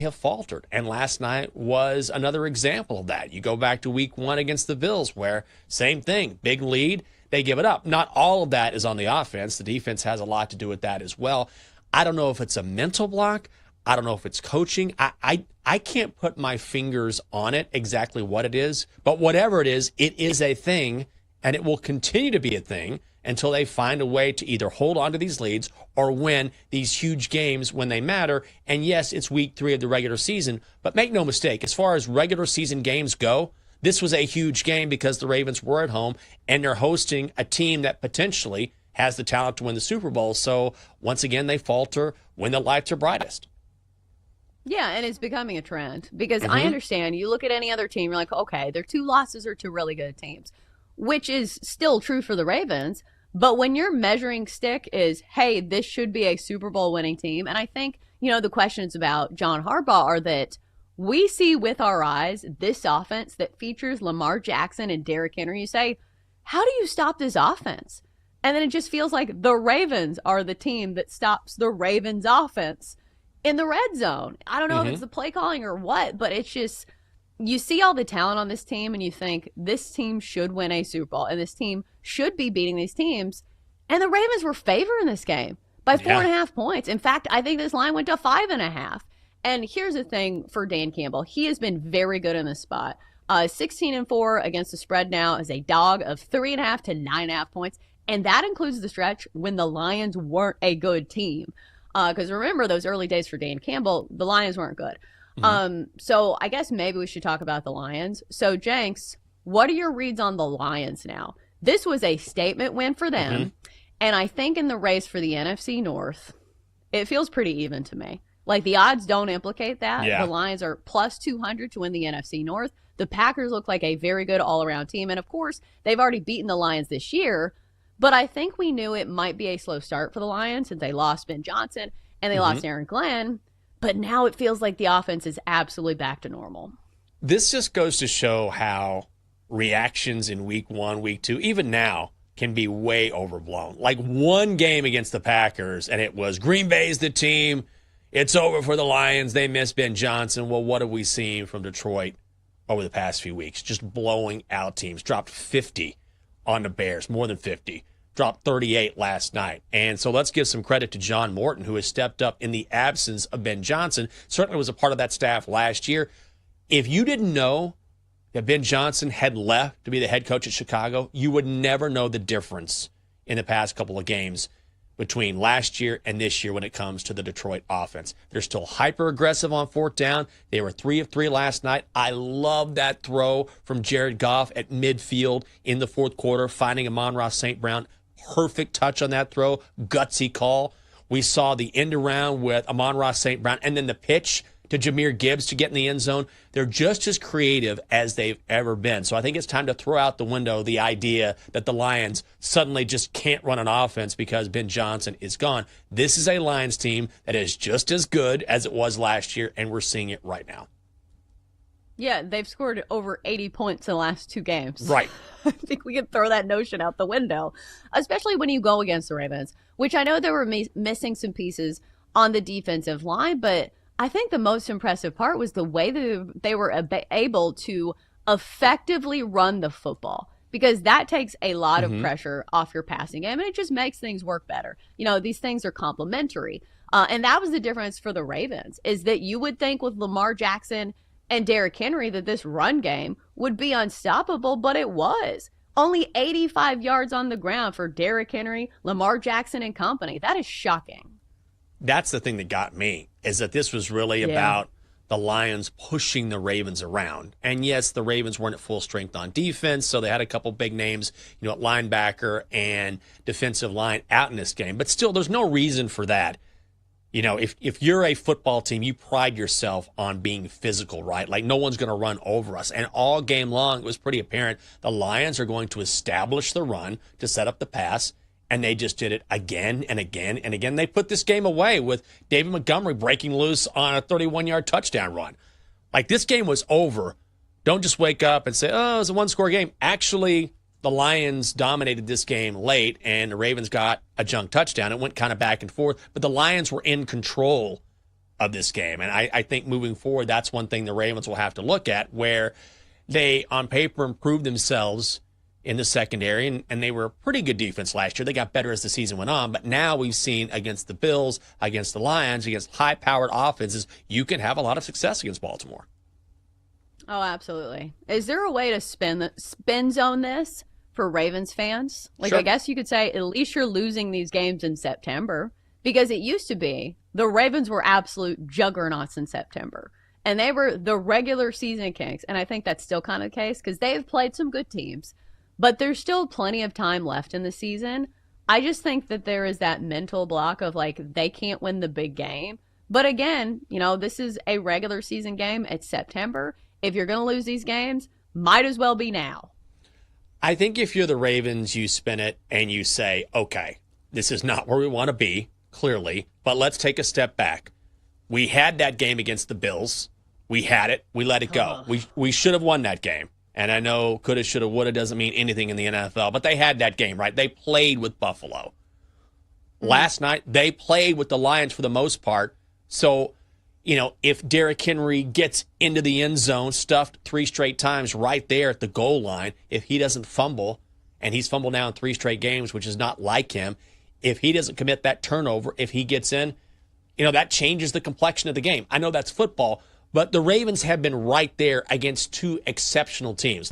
have faltered. And last night was another example of that. You go back to week 1 against the Bills where same thing, big lead, they give it up. Not all of that is on the offense. The defense has a lot to do with that as well. I don't know if it's a mental block. I don't know if it's coaching. I can't put my fingers on it exactly what it is, but whatever it is a thing, and it will continue to be a thing until they find a way to either hold on to these leads or win these huge games when they matter. And yes, it's week 3 of the regular season, but make no mistake, as far as regular season games go, this was a huge game because the Ravens were at home and they're hosting a team that potentially has the talent to win the Super Bowl. So once again, they falter when the lights are brightest. Yeah, and it's becoming a trend because I understand you look at any other team, you're like, okay, their 2 losses are 2 really good teams, which is still true for the Ravens. But when your measuring stick is, hey, this should be a Super Bowl winning team. And I think, the questions about John Harbaugh are that we see with our eyes this offense that features Lamar Jackson and Derrick Henry. You say, how do you stop this offense? And then it just feels like the Ravens are the team that stops the Ravens offense in the red zone. I don't know if it's the play calling or what, but it's just, you see all the talent on this team and you think this team should win a Super Bowl and this team should be beating these teams. And the Ravens were favored in this game by 4.5 points. In fact, I think this line went to 5.5. And here's the thing for Dan Campbell. He has been very good in this spot. 16-4 against the spread now as a dog of 3.5 to 9.5 points. And that includes the stretch when the Lions weren't a good team. Because remember those early days for Dan Campbell, the Lions weren't good. So I guess maybe we should talk about the Lions. So Jenks, what are your reads on the Lions now? This was a statement win for them. And I think in the race for the NFC North, it feels pretty even to me. Like the odds don't implicate that. Yeah. The Lions are plus 200 to win the NFC North. The Packers look like a very good all-around team. And of course, they've already beaten the Lions this year. But I think we knew it might be a slow start for the Lions since they lost Ben Johnson and they lost Aaron Glenn. But now it feels like the offense is absolutely back to normal. This just goes to show how reactions in week 1, week 2, even now, can be way overblown. Like one game against the Packers, and it was Green Bay's the team. It's over for the Lions. They miss Ben Johnson. Well, what have we seen from Detroit over the past few weeks? Just blowing out teams. Dropped 50 on the Bears, more than 50. Dropped 38 last night. And so let's give some credit to John Morton, who has stepped up in the absence of Ben Johnson. Certainly was a part of that staff last year. If you didn't know that Ben Johnson had left to be the head coach at Chicago, you would never know the difference in the past couple of games between last year and this year when it comes to the Detroit offense. They're still hyper-aggressive on 4th down. They were 3 of 3 last night. I love that throw from Jared Goff at midfield in the 4th quarter, finding Amon-Ra St. Brown. Perfect touch on that throw. Gutsy call. We saw the end around with Amon-Ra St. Brown and then the pitch to Jahmyr Gibbs to get in the end zone. They're just as creative as they've ever been. So I think it's time to throw out the window the idea that the Lions suddenly just can't run an offense because Ben Johnson is gone. This is a Lions team that is just as good as it was last year, and we're seeing it right now. Yeah, they've scored over 80 points in the last 2 games. Right. I think we could throw that notion out the window, especially when you go against the Ravens, which I know they were missing some pieces on the defensive line, but I think the most impressive part was the way that they were able to effectively run the football, because that takes a lot of pressure off your passing game, and it just makes things work better. These things are complementary. And that was the difference for the Ravens, is that you would think with Lamar Jackson and Derrick Henry that this run game would be unstoppable, but it was. Only 85 yards on the ground for Derrick Henry, Lamar Jackson, and company. That is shocking. That's the thing that got me, is that this was really about the Lions pushing the Ravens around. And yes, the Ravens weren't at full strength on defense, so they had a couple big names, at linebacker and defensive line out in this game. But still, there's no reason for that. If you're a football team, you pride yourself on being physical, right? Like no one's going to run over us. And all game long, it was pretty apparent the Lions are going to establish the run to set up the pass. And they just did it again and again and again. They put this game away with David Montgomery breaking loose on a 31-yard touchdown run. Like, this game was over. Don't just wake up and say, oh, it was a one-score game. Actually, the Lions dominated this game late, and the Ravens got a junk touchdown. It went kind of back and forth, but the Lions were in control of this game. And I think moving forward, that's one thing the Ravens will have to look at, where they, on paper, improved themselves in the secondary, and they were a pretty good defense last year. They got better as the season went on, but now we've seen against the Bills, against the Lions, against high-powered offenses, you can have a lot of success against Baltimore. Oh, absolutely. Is there a way to spin zone this for Ravens fans? Like, Sure. I guess you could say at least you're losing these games in September, because it used to be the Ravens were absolute juggernauts in September, and they were the regular season kings. And I think that's still kind of the case because they've played some good teams, but there's still plenty of time left in the season. I just think that there is that mental block of like, they can't win the big game. But again, this is a regular season game. It's September. If you're going to lose these games, might as well be now. I think if you're the Ravens, you spin it and you say, okay, this is not where we want to be, clearly, but let's take a step back. We had that game against the Bills. We had it. We let it go. We should have won that game. And I know coulda, shoulda, woulda doesn't mean anything in the NFL, but they had that game, right? They played with Buffalo. Last night, they played with the Lions for the most part. So, if Derrick Henry gets into the end zone, stuffed 3 straight times right there at the goal line, if he doesn't fumble, and he's fumbled now in 3 straight games, which is not like him, if he doesn't commit that turnover, if he gets in, that changes the complexion of the game. I know that's football, but the Ravens have been right there against 2 exceptional teams.